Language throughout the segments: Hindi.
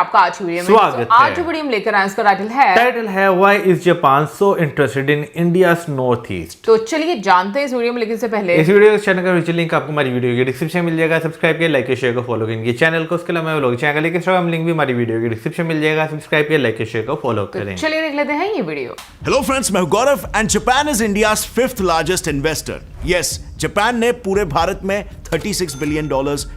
आपका आज की वीडियो में स्वागत आज है। जो वीडियो हम लेकर आए उसका टाइटल है why is Japan so interested in India's north east. तो चलिए जानते हैं इस वीडियो में, लेकिन से पहले इस वीडियो के चैनल का नीचे लिंक आपको हमारी वीडियो के डिस्क्रिप्शन में मिल जाएगा। सब्सक्राइब किया, लाइक शेयर को फॉलो करेंगे चैनल को। उसके अलावा व्लॉग चैनल का इंस्टाग्राम लिंक भी हमारी वीडियो के डिस्क्रिप्शन में मिल जाएगा। सब्सक्राइब किया, लाइक शेयर को फॉलो करें। चलिए देख लेते हैं ये वीडियो। हेलो फ्रेंड्स, मैं हूं Gaurav and Japan is India's 5th largest investor. Yes, Japan ने पूरे भारत में $36 बिलियन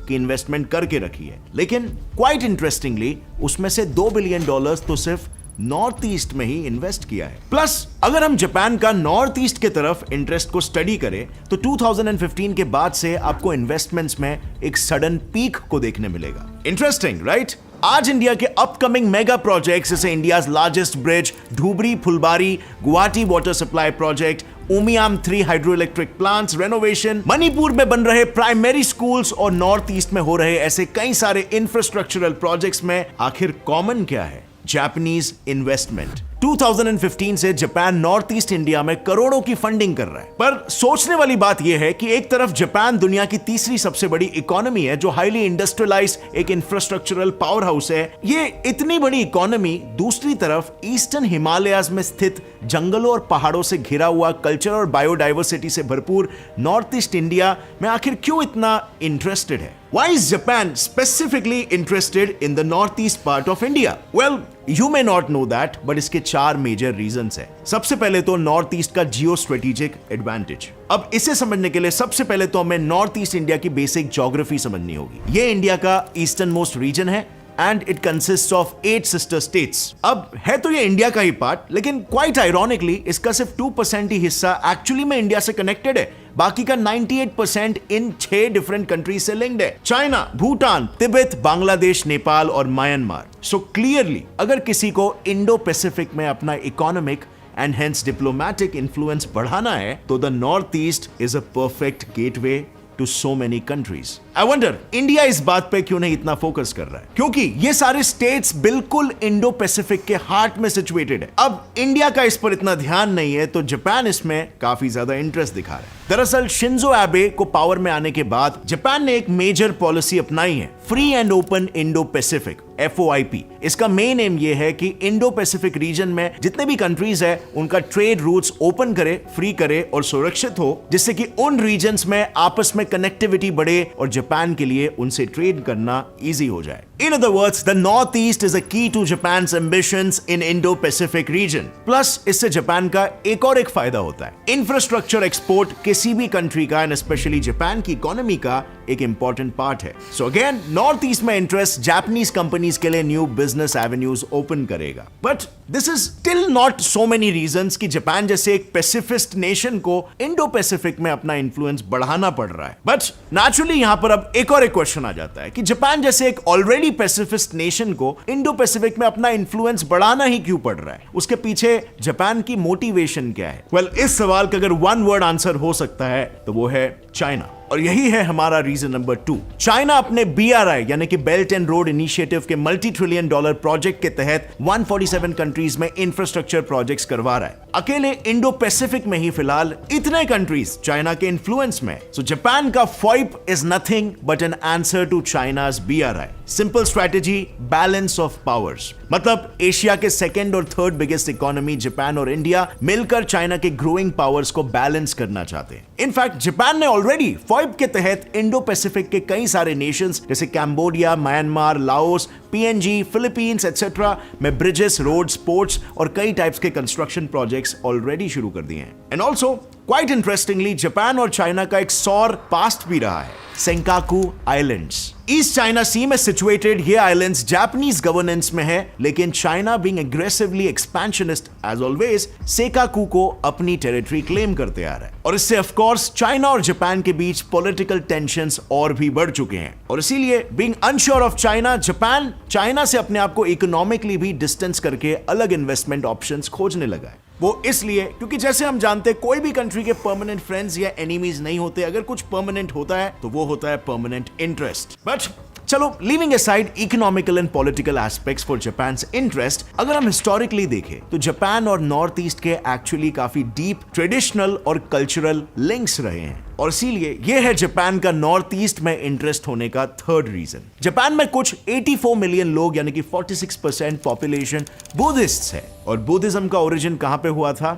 की इन्वेस्टमेंट करके रखी है, लेकिन क्वाइट इंटरेस्टिंगली उसमें से $2 बिलियन तो सिर्फ नॉर्थ ईस्ट में ही इन्वेस्ट किया है। प्लस अगर हम जापान का नॉर्थ ईस्ट के तरफ इंटरेस्ट को स्टडी करें तो 2015 के बाद से आपको इन्वेस्टमेंट्स में एक सडन पीक को देखने मिलेगा। Interesting, right? आज इंडिया के अपकमिंग मेगा प्रोजेक्ट्स जैसे India's largest bridge, Dhubri Phulbari, Guwahati water supply project, Umiam 3 hydro electric plants renovation, Manipur में बन रहे प्राइमरी स्कूल्स और नॉर्थ ईस्ट में हो रहे ऐसे कई सारे इंफ्रास्ट्रक्चरल प्रोजेक्ट्स में आखिर कॉमन क्या है? Japanese investment. 2015 से जापान नॉर्थ ईस्ट इंडिया में करोड़ों की फंडिंग कर रहा है। पर सोचने वाली बात यह है कि एक तरफ जापान दुनिया की तीसरी सबसे बड़ी इकोनॉमी है, जो हाईली इंडस्ट्रियलाइज एक इंफ्रास्ट्रक्चरल पावर हाउस है। ये इतनी बड़ी इकोनॉमी दूसरी तरफ ईस्टर्न हिमालयाज में स्थित जंगलों और पहाड़ों से घिरा हुआ कल्चर और बायोडाइवर्सिटी से भरपूर नॉर्थ ईस्ट इंडिया में आखिर क्यों इतना इंटरेस्टेड है? Why is Japan specifically interested in the northeast part of India? Well, you may not know that, but इसके 4 मेजर रीजंस हैं। सबसे पहले तो नॉर्थ ईस्ट का जियो स्ट्रेटेजिक एडवांटेज। अब इसे समझने के लिए सबसे पहले तो हमें नॉर्थ ईस्ट इंडिया की बेसिक ज्योग्राफी समझनी होगी। ये इंडिया का ईस्टर्न मोस्ट रीजन है and it consists of 8 sister states. अब है तो ये इंडिया का ही पार्ट, लेकिन quite ironically इसका सिर्फ 2% ही हिस्सा एक्चुअली में इंडिया से कनेक्टेड है। बाकी का 98% इन 6 डिफरेंट कंट्रीज से लिंक्ड है: चाइना, भूटान, तिब्बत, बांग्लादेश, नेपाल और म्यांमार। सो क्लियरली अगर किसी को इंडो पैसिफिक में अपना economic and hence diplomatic influence बढ़ाना है तो the North East is a perfect gateway to so many countries. I wonder India इस बात पे क्यों नहीं इतना फोकस कर रहा है, क्योंकि ये सारे स्टेट्स बिल्कुल इंडो पैसिफिक के हार्ट में सिचुएटेड है। अब इंडिया का इस पर इतना ध्यान नहीं है तो जापान इसमें काफी ज्यादा इंटरेस्ट दिखा रहा है। दरअसल शिंजो एबे को पावर में आने के बाद जापान ने एक मेजर पॉलिसी अपनाई है, free and open Indo Pacific, FOIP। इसका मेन एम ये है कि इंडो पैसिफिक रीजन में जितने भी कंट्रीज है उनका ट्रेड रूट्स ओपन करे, फ्री करे और सुरक्षित हो, जिससे कि उन रीजन्स में आपस में कनेक्टिविटी बढ़े और जापान के लिए उनसे ट्रेड करना इजी हो जाए। In other words, the Northeast is a key to Japan's ambitions in Indo-Pacific region. Plus, इससे जापान का एक और एक फायदा होता है, इंफ्रास्ट्रक्चर एक्सपोर्ट किसी भी कंट्री का एंड स्पेशली जापान की इकोनॉमी का एक इंपॉर्टेंट पार्ट है। सो अगेन नॉर्थ ईस्ट में इंटरेस्ट जापानीज कंपनीज के लिए न्यू बिजनेस एवेन्यूज ओपन करेगा। But this is still not so many reasons कि जापान जैसे एक पैसिफिस्ट नेशन को इंडो पैसिफिक में अपना इन्फ्लुएंस बढ़ाना पड़ रहा है। बट नेचुरली यहां पर अब एक और एक क्वेश्चन आ जाता है कि जापान जैसे एक ऑलरेडी पैसिफिस्ट नेशन को इंडो पैसिफिक में अपना इन्फ्लुएंस बढ़ाना ही क्यों पड़ रहा है? उसके पीछे जापान की मोटिवेशन क्या है? वेल, इस सवाल का अगर वन वर्ड आंसर हो सकता है तो वो है चाइना। और यही है हमारा रीजन नंबर 2। चाइना अपने BRI यानी कि बेल्ट एंड रोड इनिशिएटिव के $multi-trillion प्रोजेक्ट के तहत 147 कंट्रीज में इंफ्रास्ट्रक्चर प्रोजेक्ट्स करवा रहा है। अकेले इंडो पैसिफिक में ही फिलहाल इतने कंट्रीज चाइना के इन्फ्लुएंस में। सो जापान का FOIP is nothing but an answer to China's BRI। Simple strategy, balance of powers. मतलब एशिया के सेकेंड और थर्ड बिगेस्ट इकोनॉमी जापान और इंडिया मिलकर चाइना के ग्रोइंग पावर्स को बैलेंस करना चाहते हैं। इनफैक्ट जापान ने ऑलरेडी FOIP के तहत इंडो पैसिफिक के कई सारे नेशंस जैसे Cambodia, Myanmar, Laos, PNG, Philippines etcetera में ब्रिजेस, रोड्स, पोर्ट्स और कई टाइप्स के कंस्ट्रक्शन प्रोजेक्ट्स ऑलरेडी शुरू कर दिए हैं। And also quite interestingly Japan और चाइना का एक सौर पास्ट भी रहा है, Senkaku islands. East China Sea में सिचुएटेड ये आइलैंड्स जापानीज गवर्नेंस में है, लेकिन China being aggressively expansionist as always Senkaku को अपनी टेरिटरी क्लेम करते आ रहा है। और इससे ऑफ कोर्स चाइना और जापान के बीच पॉलिटिकल टेंशंस और भी बढ़ चुके हैं। और इसीलिए being unsure of China, Japan China से अपने आप को इकोनॉमिकली भी डिस्टेंस करके अलग इन्वेस्टमेंट ऑप्शंस खोजने लगा है। वो इसलिए क्योंकि जैसे हम जानते हैं कोई भी कंट्री के परमानेंट फ्रेंड्स या एनिमीज नहीं होते। अगर कुछ परमानेंट होता है तो वो होता है परमानेंट इंटरेस्ट। बट चलो, leaving aside economical and political aspects for Japan's interest, अगर हम हिस्टोरिकली देखें तो जापान और नॉर्थ ईस्ट के एक्चुअली काफी डीप ट्रेडिशनल और कल्चरल लिंक्स रहे हैं, और इसीलिए यह है जापान का नॉर्थ ईस्ट में इंटरेस्ट होने का थर्ड रीजन। जापान में कुछ 84 मिलियन लोग यानी कि 46% पॉपुलेशन बुद्धिस्ट है, और बुद्धिज्म का ओरिजिन कहां पे हुआ था?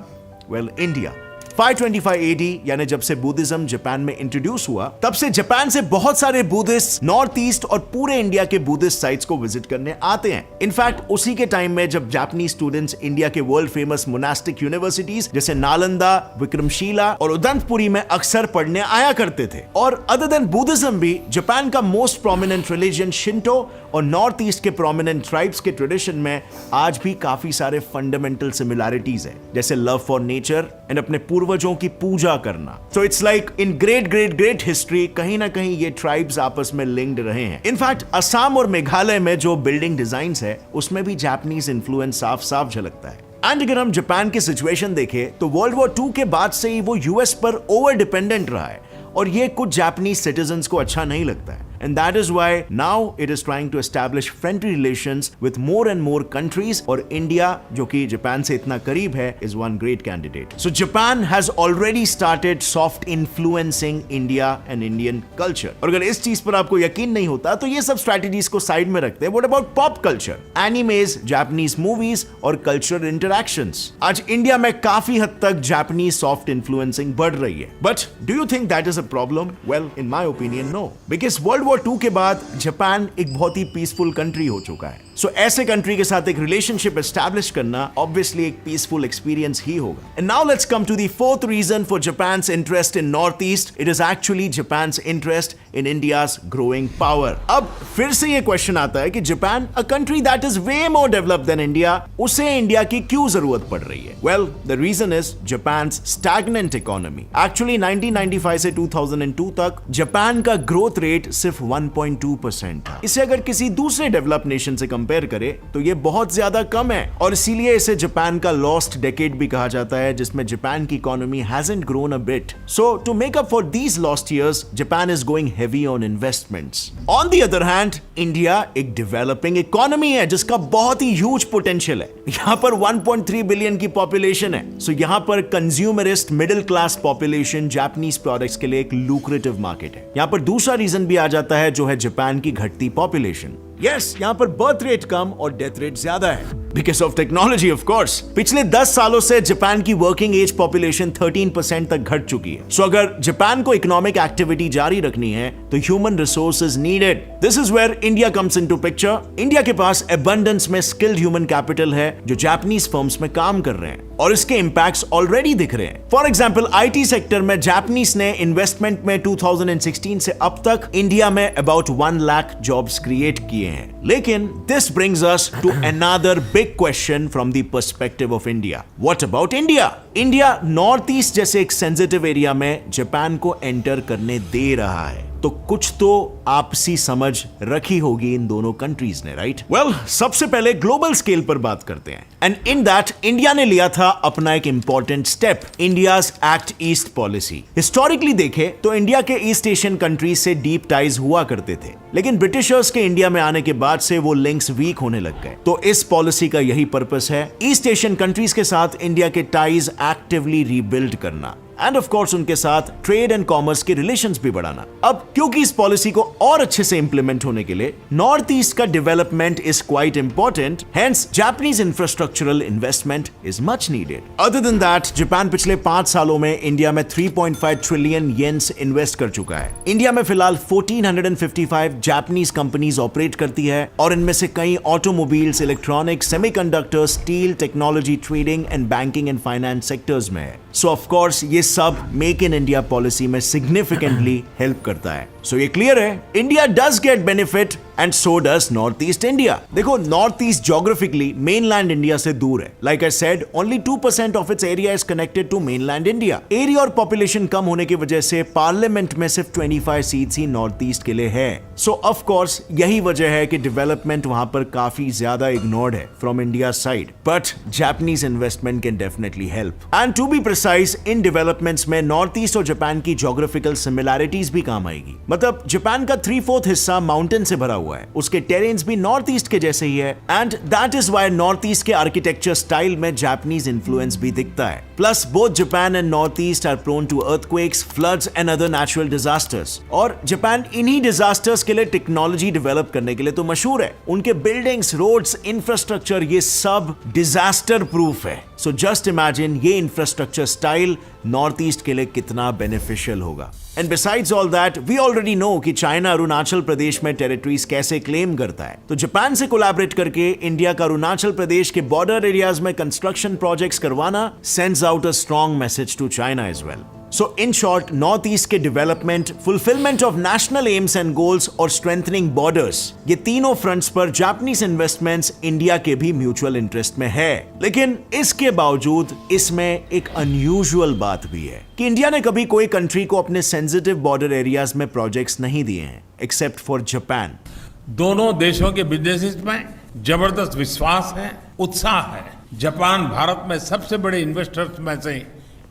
Well, India. 525 AD यानी जब से बुद्धिज्म जापान में इंट्रोड्यूस हुआ, तब से जापान से बहुत सारे बुद्धिस्ट नॉर्थ ईस्ट और पूरे इंडिया के बुद्धिस्ट साइट्स को विजिट करने आते हैं। इनफैक्ट उसी के टाइम में जब जापानीज स्टूडेंट्स इंडिया के वर्ल्ड फेमस मोनास्टिक यूनिवर्सिटीज जैसे नालंदा, विक्रमशिला और उदंतपुरी में अक्सर पढ़ने आया करते थे। और अदर देन बुद्धिज्म भी जापान का मोस्ट प्रोमिनेंट रिलीजन शिंटो और नॉर्थ ईस्ट के प्रोमिनेंट ट्राइब्स के ट्रेडिशन में आज भी काफी सारे फंडामेंटल सिमिलैरिटीज है, जैसे लव फॉर नेचर एंड अपने पूर्वजों की पूजा करना। So it's like in great great great history कहीं ना कहीं ये ट्राइब्स आपस में लिंक्ड रहे हैं। इनफैक्ट असम और मेघालय में जो बिल्डिंग डिजाइन्स है उसमें भी जापानीज इन्फ्लुएंस साफ साफ झलकता है। एंड अगर हम जापान की सिचुएशन देखें तो वर्ल्ड वॉर 2 के बाद से ही वो यूएस पर ओवर डिपेंडेंट रहा है, और ये कुछ जापानीज सिटीजन्स को अच्छा नहीं लगता है। And that is why now it is trying to establish friendly relations with more and more countries, और India जो कि जापान से इतना करीब है is one great candidate. So Japan has already started soft influencing India and Indian culture. और अगर इस चीज पर आपको यकीन नहीं होता तो ये सब स्ट्रैटेजीज को साइड में रखते हैं। What about pop culture, animes, Japanese movies और cultural interactions? आज इंडिया में काफी हद तक Japanese soft influencing बढ़ रही है। But do you think that is a problem? Well, in my opinion, no. Because World War II के बाद जापान एक बहुत ही पीसफुल कंट्री हो चुका है। सो ऐसे कंट्री के साथ एक रिलेशनशिप एस्टैब्लिश करना ऑब्वियसली एक पीसफुल एक्सपीरियंस ही होगा। And now let's come to the fourth reason for Japan's interest in North East. It is actually Japan's interest in India's growing power. अब फिर से ये क्वेश्चन आता है कि Japan, a country that is way more developed than India, उसे इंडिया की क्यों जरूरत पड़ रही है? Well, the reason is Japan's stagnant economy. Actually 1995 से 2002 तक जापान का ग्रोथ रेट सिर्फ 1.2% था। इसे अगर किसी दूसरे डेवलप्ड नेशन से कंपेयर करें तो ये बहुत ज्यादा कम है, और इसीलिए इसे जापान का लॉस्ट डेकेड भी कहा जाता है, जिसमें जापान की economy hasn't grown a bit. So to make up for these lost years, Japan is going heavy on investments. On the other hand, India एक डेवलपिंग इकोनॉमी है जिसका बहुत ही ह्यूज पोटेंशियल है। यहां पर 1.3 बिलियन की पॉपुलेशन है। सो यहां पर consumerist middle class population Japanese products के लिए एक लुक्रेटिव मार्केट है। यहां पर दूसरा रीजन भी आ जाता है जो है जापान की घटती पॉपुलेशन। यस, यहां पर बर्थ रेट कम और डेथ रेट ज्यादा है, because of technology of course. पिछले 10 सालों से जापान की वर्किंग एज पॉपुलेशन 13% तक घट चुकी है। सो अगर जापान को इकोनॉमिक एक्टिविटी जारी रखनी है तो human resources needed. This is where India comes into picture. India के पास एबंडेंस में स्किल्ड ह्यूमन कैपिटल है जो जापानीज फर्म्स में काम कर रहे हैं, और इसके इंपैक्ट्स ऑलरेडी दिख रहे हैं। फॉर एग्जांपल, आईटी सेक्टर में जापानीज ने इन्वेस्टमेंट में 2016 से अब तक इंडिया में अबाउट 1 लाख जॉब्स क्रिएट किए हैं। लेकिन this brings us to another big question from the perspective of India. What about India? India North East जैसे एक सेंसिटिव एरिया में जापान को एंटर करने दे रहा है, तो कुछ तो आपसी समझ रखी होगी इन दोनों कंट्रीज ने, राइट? वेल, सबसे पहले ग्लोबल स्केल पर बात करते हैं, एंड इन दैट इंडिया ने लिया था अपना एक important step, India's act east policy. Historically देखे तो इंडिया के ईस्ट एशियन कंट्रीज से डीप टाइज हुआ करते थे, लेकिन ब्रिटिशर्स के इंडिया में आने के बाद से वो लिंक्स वीक होने लग गए। तो इस पॉलिसी का यही पर्पस है, ईस्ट एशियन कंट्रीज के साथ इंडिया के टाइज एक्टिवली रीबिल्ड करना, एंड ऑफ कोर्स उनके साथ ट्रेड एंड कॉमर्स के रिलेशंस भी बढ़ाना। अब क्योंकि इस पॉलिसी को और अच्छे से इंप्लीमेंट होने के लिए नॉर्थ ईस्ट का development is quite important, hence Japanese infrastructural investment is much needed. Other than that, Japan पिछले 5 सालों में इंडिया में 3.5 ट्रिलियन येन्स इन्वेस्ट कर चुका है। इंडिया में फिलहाल 1455 जापानीज कंपनीज ऑपरेट करती है, और इनमें से कई automobiles, electronics, semiconductor, steel, technology, trading and banking and finance sectors में है। सो ऑफ कोर्स ये सब मेक इन इंडिया पॉलिसी में सिग्निफिकेंटली हेल्प करता है। सो ये क्लियर है, India does get benefit and so does north east India. देखो, north east geographically mainland India से दूर है। Like I said, only 2% of its area is connected to mainland India. Area और पॉपुलेशन कम होने की वजह से पार्लियामेंट में सिर्फ 25 सीट्स ही नॉर्थ ईस्ट के लिए है। सो ऑफ कोर्स यही वजह है कि डेवलपमेंट वहां पर काफी ज्यादा इग्नोर्ड है from India side, but Japanese investment can definitely help. And to be precise, in developments में नॉर्थ ईस्ट और जापान की ज्योग्राफिकल सिमिलैरिटीज भी काम आएगी। मतलब जापान का 3/4 हिस्सा माउंटेन से भरा हुआ है, उसके टेरेन्स भी नॉर्थ ईस्ट के जैसे ही है, and that is why North East के आर्किटेक्चर स्टाइल में जापानीज इन्फ्लुएंस भी दिखता है। Plus both Japan and North East are prone to earthquakes, floods and other natural disasters, और जापान इन्हीं डिजास्टर्स के लिए टेक्नोलॉजी डेवलप करने के लिए तो मशहूर है। उनके बिल्डिंग्स, रोड्स, इंफ्रास्ट्रक्चर ये सब डिजास्टर प्रूफ है। सो जस्ट इमेजिन ये इंफ्रास्ट्रक्चर स्टाइल नॉर्थ ईस्ट के लिए कितना बेनिफिशियल होगा। And besides all that we already know कि चाइना अरुणाचल प्रदेश में टेरिटरीज कैसे क्लेम करता है, तो जापान से कोलैबोरेट करके इंडिया का अरुणाचल प्रदेश के बॉर्डर एरियाज में कंस्ट्रक्शन प्रोजेक्ट्स करवाना sends out a strong message to China as well. So in short, Northeast के development, fulfillment of national aims and goals और strengthening borders, ये तीनों fronts पर Japanese investments इंडिया के भी mutual interest में है। लेकिन इसके बावजूद इसमें एक unusual बात भी है कि इंडिया ने कभी कोई कंट्री को अपने sensitive border areas में projects नहीं दिए हैं, except for Japan। दोनों देशों के बिजनेसेस में जबरदस्त विश्वास है, उत्साह है। जापान भारत में सबसे बड़े इन्वेस्टर्स में से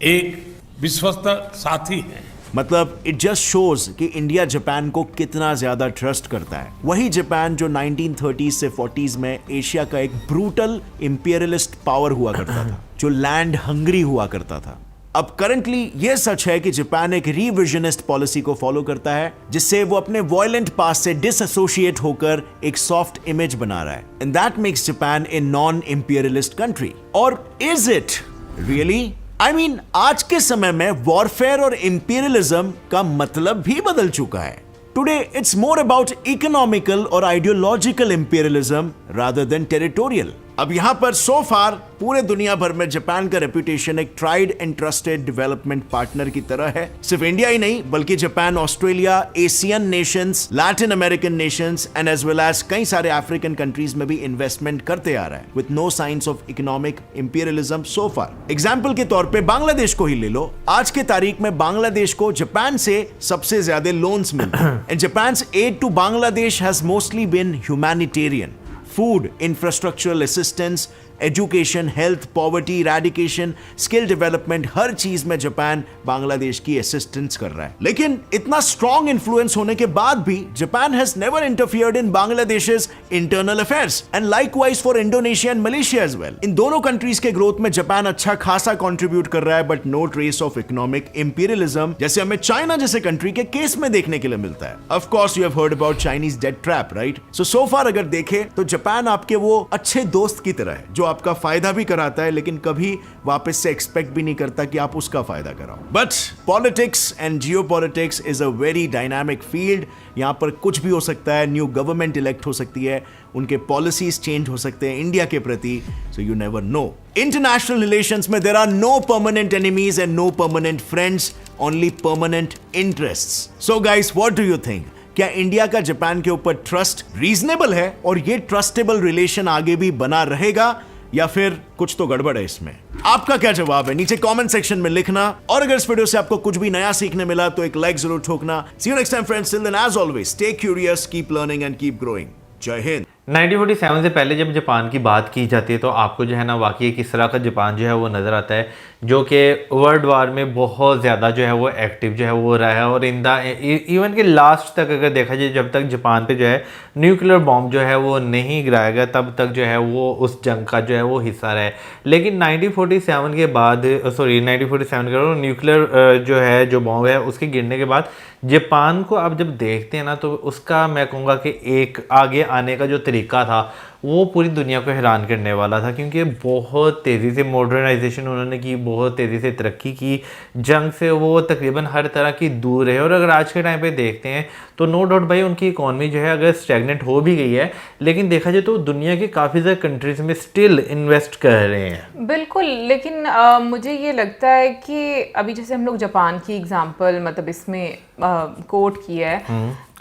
एक विश्वस्त साथी है। मतलब इट जस्ट शोज कि इंडिया जापान को कितना ज्यादा ट्रस्ट करता है। वही जापान जो 1930s से 40s में एशिया का एक ब्रूटल इंपीरियलिस्ट पावर हुआ करता था, जो लैंड हंग्री हुआ करता था। अब करंटली यह सच है कि जापान एक रिविजनिस्ट पॉलिसी को फॉलो करता है, जिससे वो अपने वॉयलेंट पास्ट से डिसएसोसिएट होकर एक सॉफ्ट इमेज बना रहा है, and that makes Japan a non imperialist country. और is it really? I mean, आज के समय में वॉरफेयर और इंपीरियलिज्म का मतलब भी बदल चुका है। Today it's more about economical और ideological imperialism rather than territorial. अब यहां पर सो फार पूरे दुनिया भर में जापान का रेपुटेशन एक tried and trusted development partner की तरह है। सिर्फ इंडिया ही नहीं बल्कि Japan Australia, Asian nations, Latin American nations and as well as कई सारे अफ्रीकन कंट्रीज में भी इन्वेस्टमेंट करते आ रहा है with no science of economic imperialism so far. Example के तौर पे बांग्लादेश को ही ले लो। आज के तारीख में बांग्लादेश को जापान से सबसे ज्यादा लोन्स मिलते हैं, and Japan's aid to Bangladesh has mostly been humanitarian. Food, infrastructural assistance, education, health, poverty eradication, skill development, हर चीज में जापान बांग्लादेश की असिस्टेंस कर रहा है। लेकिन इतना स्ट्रॉन्ग इन्फ्लुएंस होने के बाद भी Japan has never interfered in Bangladesh's internal affairs, and likewise for Indonesia and Malaysia as well. इन दोनों कंट्रीज के ग्रोथ में जापान अच्छा खासा कंट्रीब्यूट कर रहा है, but no trace of economic imperialism जैसे हमें चाइना जैसे कंट्री के केस में देखने के लिए मिलता है। Of course you have heard about Chinese debt trap, right? So far अगर देखें तो जापान आपके वो अच्छे दोस्त की तरह है जो आपका फायदा भी कराता है, लेकिन कभी वापस से एक्सपेक्ट भी नहीं करता कि आप उसका फायदा कराओ। But politics and geopolitics is a very dynamic field. यहां पर कुछ भी हो सकता है, न्यू गवर्नमेंट इलेक्ट हो सकती है, उनके पॉलिसीज चेंज हो सकते हैं इंडिया के प्रति, so you never know. International relations में there are no permanent enemies and no permanent friends, only permanent interests. So guys, what do you think? क्या इंडिया का जापान के ऊपर ट्रस्ट रीजनेबल है और ये ट्रस्टेबल रिलेशन आगे भी बना रहेगा, या फिर कुछ तो गड़बड़ है इसमें? आपका क्या जवाब है नीचे कमेंट सेक्शन में लिखना, और अगर इस वीडियो से आपको कुछ भी नया सीखने मिला तो एक लाइक जरूर ठोकना। See you next time friends, till then as always stay curious, keep learning and keep growing. जय हिंद। 1947 से पहले जब जापान की बात की जाती है तो आपको जो है ना वाकई किस तरह का जापान जो है वो नज़र आता है, जो कि वर्ल्ड वार में बहुत ज़्यादा जो है वो एक्टिव जो है वो रहा है, और इन द इवन के लास्ट तक अगर देखा जाए, जब तक जापान पे जो है न्यूक्लियर बॉम्ब जो है वो नहीं गिराया गया तब तक जो है वो उस जंग का जो है वो हिस्सा रहा है। लेकिन 1947 के बाद, 1947 के न्यूक्लियर जो है जो बॉम्ब है उसके गिरने के बाद जापान को अब जब देखते हैं ना तो उसका मैं कहूँगा कि एक आगे आने का जो तरीका था वो पूरी दुनिया को हैरान करने वाला था, क्योंकि बहुत तेज़ी से मॉडर्नाइजेशन उन्होंने की, बहुत तेज़ी से तरक्की की, जंग से वो तकरीबन हर तरह की दूर रहे। और अगर आज के टाइम पे देखते हैं तो नो डाउट भाई उनकी इकॉनमी जो है अगर स्टैग्नेंट हो भी गई है, लेकिन देखा जाए तो दुनिया के काफ़ी ज़्यादा कंट्रीज़ में स्टिल इन्वेस्ट कर रहे हैं। बिल्कुल, लेकिन मुझे ये लगता है कि अभी जैसे हम लोग जापान की एग्जांपल मतलब इसमें कोट की है,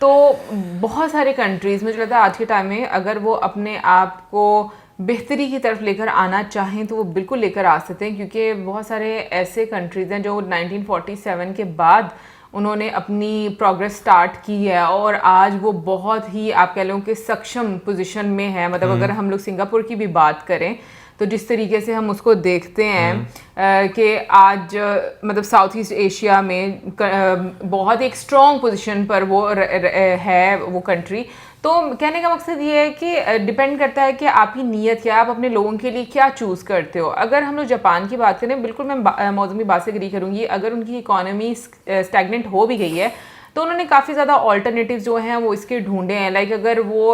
तो बहुत सारे कंट्रीज़ मुझे लगता है आज के टाइम में अगर वो अपने आप को बेहतरी की तरफ लेकर आना चाहें तो वो बिल्कुल लेकर आ सकते हैं, क्योंकि बहुत सारे ऐसे कंट्रीज़ हैं जो 1947 के बाद उन्होंने अपनी प्रोग्रेस स्टार्ट की है और आज वो बहुत ही आप कह लो कि सक्षम पोजीशन में है। मतलब अगर हम लोग सिंगापुर की भी बात करें तो जिस तरीके से हम उसको देखते हैं कि आज मतलब साउथ ईस्ट एशिया में बहुत एक स्ट्रॉन्ग पोजीशन पर वो है वो कंट्री। तो कहने का मकसद ये है कि डिपेंड करता है कि आपकी नीयत क्या है, आप अपने लोगों के लिए क्या चूज़ करते हो। अगर हम लोग जापान की बात करें, बिल्कुल मैं मौजूमी बात से एग्री करूँगी, अगर उनकी इकॉनमी स्टैग्नेंट हो भी गई है तो उन्होंने काफ़ी ज़्यादा ऑल्टरनेटिव जो हैं वो इसके ढूंढे हैं। लाइक अगर वो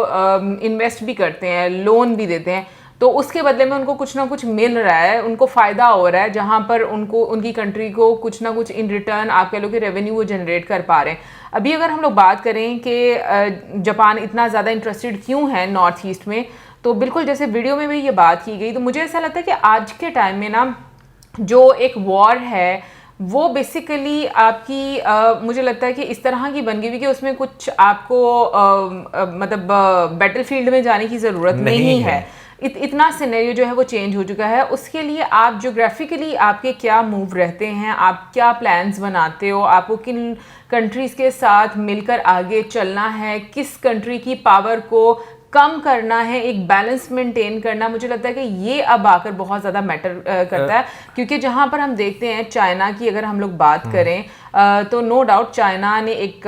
इन्वेस्ट भी करते हैं, लोन भी देते हैं, तो उसके बदले में उनको कुछ ना कुछ मिल रहा है, उनको फ़ायदा हो रहा है, जहाँ पर उनको उनकी कंट्री को कुछ ना कुछ इन रिटर्न आप कह लो कि रेवेन्यू वो जनरेट कर पा रहे हैं। अभी अगर हम लोग बात करें कि जापान इतना ज़्यादा इंटरेस्टेड क्यों है नॉर्थ ईस्ट में, तो बिल्कुल जैसे वीडियो में भी ये बात की गई, तो मुझे ऐसा लगता है कि आज के टाइम में ना जो एक वॉर है वो बेसिकली आपकी मुझे लगता है कि इस तरह की बन गई हुई कि उसमें कुछ आपको मतलब बैटलफील्ड में जाने की ज़रूरत नहीं है। इतना सिनेरियो जो है वो चेंज हो चुका है। उसके लिए आप ज्योग्राफिकली आपके क्या मूव रहते हैं, आप क्या प्लान्स बनाते हो, आपको किन कंट्रीज़ के साथ मिलकर आगे चलना है, किस कंट्री की पावर को कम करना है, एक बैलेंस मेंटेन करना, मुझे लगता है कि ये अब आकर बहुत ज़्यादा मैटर करता है। क्योंकि जहाँ पर हम देखते हैं चाइना की अगर हम लोग बात करें तो नो डाउट चाइना ने एक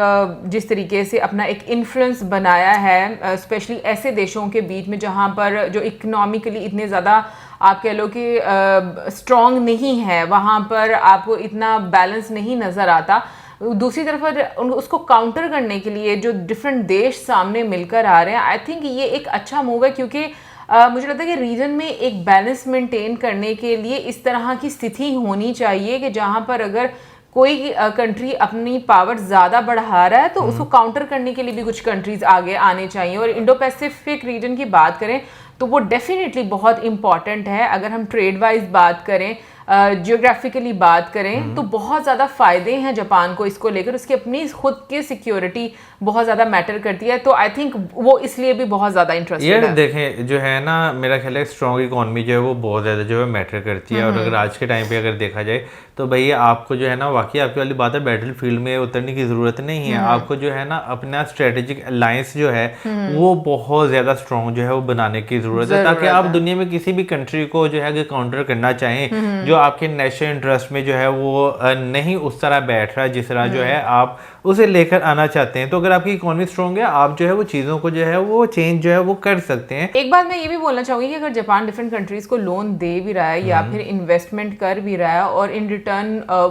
जिस तरीके से अपना एक इन्फ्लुएंस बनाया है, स्पेशली ऐसे देशों के बीच में जहाँ पर जो इकोनॉमिकली इतने ज़्यादा आप कह लो कि स्ट्रॉन्ग नहीं है, वहाँ पर आपको इतना बैलेंस नहीं नज़र आता। दूसरी तरफ उसको काउंटर करने के लिए जो डिफरेंट देश सामने मिलकर आ रहे हैं, आई थिंक ये एक अच्छा मूव है। क्योंकि मुझे लगता है कि रीजन में एक बैलेंस मेंटेन करने के लिए इस तरह की स्थिति होनी चाहिए कि जहाँ पर अगर कोई कंट्री अपनी पावर ज़्यादा बढ़ा रहा है तो उसको काउंटर करने के लिए भी कुछ कंट्रीज आगे आने चाहिए। और इंडो पैसिफिक रीजन की बात करें तो वो डेफिनेटली बहुत इंपॉर्टेंट है। अगर हम ट्रेड वाइज बात करें, जियोग्राफिकली बात करें, तो बहुत ज़्यादा फ़ायदे हैं जापान को इसको लेकर। उसकी अपनी खुद की सिक्योरिटी बहुत ज़्यादा मैटर करती है, तो आई थिंक वो इसलिए भी बहुत ज़्यादा इंटरेस्टेड है। देखें जो है ना, मेरा ख्याल है स्ट्रॉन्ग इकोनॉमी जो है वो बहुत ज़्यादा जो है मैटर करती है। और अगर आज के टाइम पे अगर देखा जाए तो भैया आपको जो है ना, वाकई आपकी वाली बात है, बैटल फील्ड में उतरने की ज़रूरत नहीं है। आपको जो है ना अपना स्ट्रेटेजिक अलायंस जो है वो बहुत ज़्यादा स्ट्रॉन्ग जो है वो बनाने की ज़रूरत है, ताकि आप दुनिया में किसी भी कंट्री को जो है अगर काउंटर करना चाहें जो आपके नेशनल इंटरेस्ट में जो है वो नहीं उस तरह बैठ रहा है जिस तरह जो है आप उसे लेकर आना चाहते हैं, तो अगर आपकी इकोनॉमी स्ट्रॉन्ग है आप जो है वो चीज़ों को जो है वो चेंज जो है वो कर सकते हैं। एक बात मैं ये भी बोलना चाहूँगी कि अगर जापान डिफरेंट कंट्रीज़ को लोन दे भी रहा है या फिर इन्वेस्टमेंट कर भी रहा है और इन रिटर्न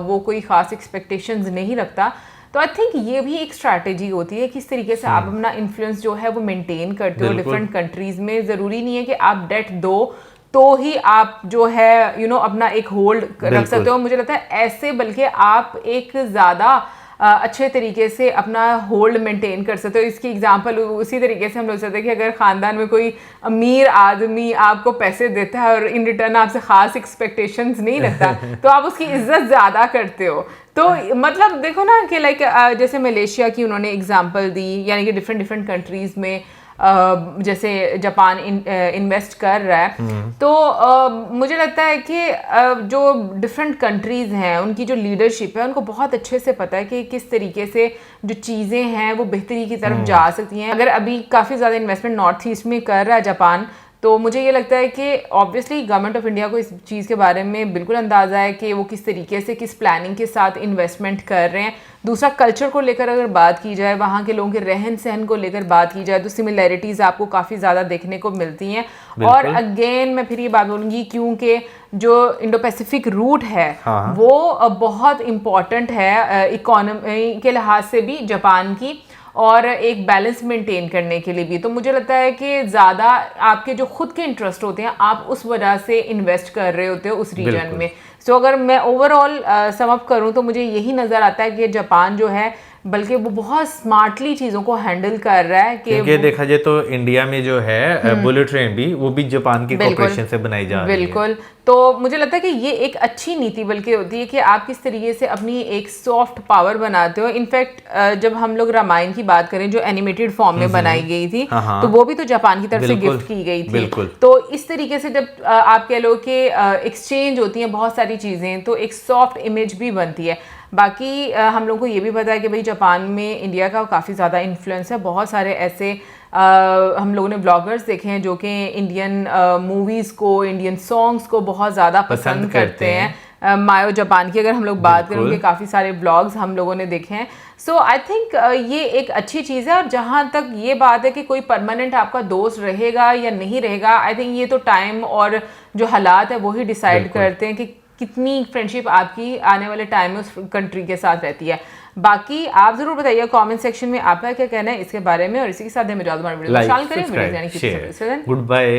वो कोई खास एक्सपेक्टेशंस नहीं रखता, तो आई थिंक ये भी एक स्ट्रैटेजी होती है किस तरीके से आप अपना इन्फ्लुएंस जो है वो मेंटेन करते हो डिफरेंट कंट्रीज़ में। ज़रूरी नहीं है कि आप डेट दो तो ही आप जो है अपना एक होल्ड रख सकते हो। मुझे लगता है ऐसे बल्कि आप एक ज़्यादा अच्छे तरीके से अपना होल्ड मेंटेन कर सकते हो। इसकी एग्जांपल उसी तरीके से हम लोग सकते हैं कि अगर ख़ानदान में कोई अमीर आदमी आपको पैसे देता है और इन रिटर्न आपसे ख़ास एक्सपेक्टेशंस नहीं रखता तो आप उसकी इज्जत ज़्यादा करते हो। तो मतलब देखो ना कि लाइक जैसे मलेशिया की उन्होंने एग्जांपल दी, यानी कि डिफरेंट कंट्रीज़ में जैसे जापान इन्वेस्ट कर रहा है, तो मुझे लगता है कि जो डिफरेंट कंट्रीज़ हैं उनकी जो लीडरशिप है उनको बहुत अच्छे से पता है कि किस तरीके से जो चीज़ें हैं वो बेहतरी की तरफ जा सकती हैं। अगर अभी काफ़ी ज़्यादा इन्वेस्टमेंट नॉर्थ ईस्ट में कर रहा है जापान, तो मुझे ये लगता है कि ऑब्वियसली गवर्नमेंट ऑफ इंडिया को इस चीज़ के बारे में बिल्कुल अंदाज़ा है कि वो किस तरीके से किस प्लानिंग के साथ इन्वेस्टमेंट कर रहे हैं। दूसरा, कल्चर को लेकर अगर बात की जाए, वहाँ के लोगों के रहन सहन को लेकर बात की जाए, तो सिमिलैरिटीज़ आपको काफ़ी ज़्यादा देखने को मिलती हैं। और अगेन मैं फिर ये बात बोलूँगी क्योंकि जो इंडो पैसिफिक रूट है वो बहुत इम्पॉर्टेंट है इकोनॉमी के लिहाज से भी जापान की, और एक बैलेंस मेंटेन करने के लिए भी। तो मुझे लगता है कि ज़्यादा आपके जो खुद के इंटरेस्ट होते हैं आप उस वजह से इन्वेस्ट कर रहे होते हो उस रीजन में। सो अगर मैं ओवरऑल सम अप करूँ तो मुझे यही नज़र आता है कि जापान जो है बल्कि वो बहुत स्मार्टली चीज़ों को हैंडल कर रहा है। कि देखा जाए तो इंडिया में जो है बुलेट ट्रेन भी वो भी जापान की कॉर्पोरेशन से बनाई जा रही है। बिल्कुल। तो मुझे लगता है कि ये एक अच्छी नीति बल्कि होती है कि आप किस तरीके से अपनी एक सॉफ्ट पावर बनाते हो। इनफैक्ट जब हम लोग रामायण की बात करें जो एनिमेटेड फॉर्म में बनाई गई थी, तो वो भी तो जापान की तरफ से गिफ्ट की गई थी। तो इस तरीके से जब आप कह लो कि एक्सचेंज होती हैं बहुत सारी चीज़ें, तो एक सॉफ्ट इमेज भी बनती है। बाकी हम लोग को ये भी पता है कि भाई जापान में इंडिया का काफ़ी ज़्यादा इन्फ्लुएंस है। बहुत सारे ऐसे हम लोगों ने ब्लॉगर्स देखे हैं जो कि इंडियन मूवीज़ को, इंडियन सॉन्ग्स को बहुत ज़्यादा पसंद करते हैं। मायो जापान की अगर हम लोग बात करें, उनके काफ़ी सारे ब्लॉग्स हम लोगों ने देखे हैं। सो आई थिंक ये एक अच्छी चीज़ है। और जहाँ तक ये बात है कि कोई परमानेंट आपका दोस्त रहेगा या नहीं रहेगा, आई थिंक ये तो टाइम और जो हालात है वो ही डिसाइड करते हैं कि कितनी फ्रेंडशिप आपकी आने वाले टाइम में उस कंट्री के साथ रहती है। बाकी आप जरूर बताइए कमेंट सेक्शन में आपका क्या कहना है इसके बारे में। और इसी के साथ हमें video like, subscribe, share, good bye.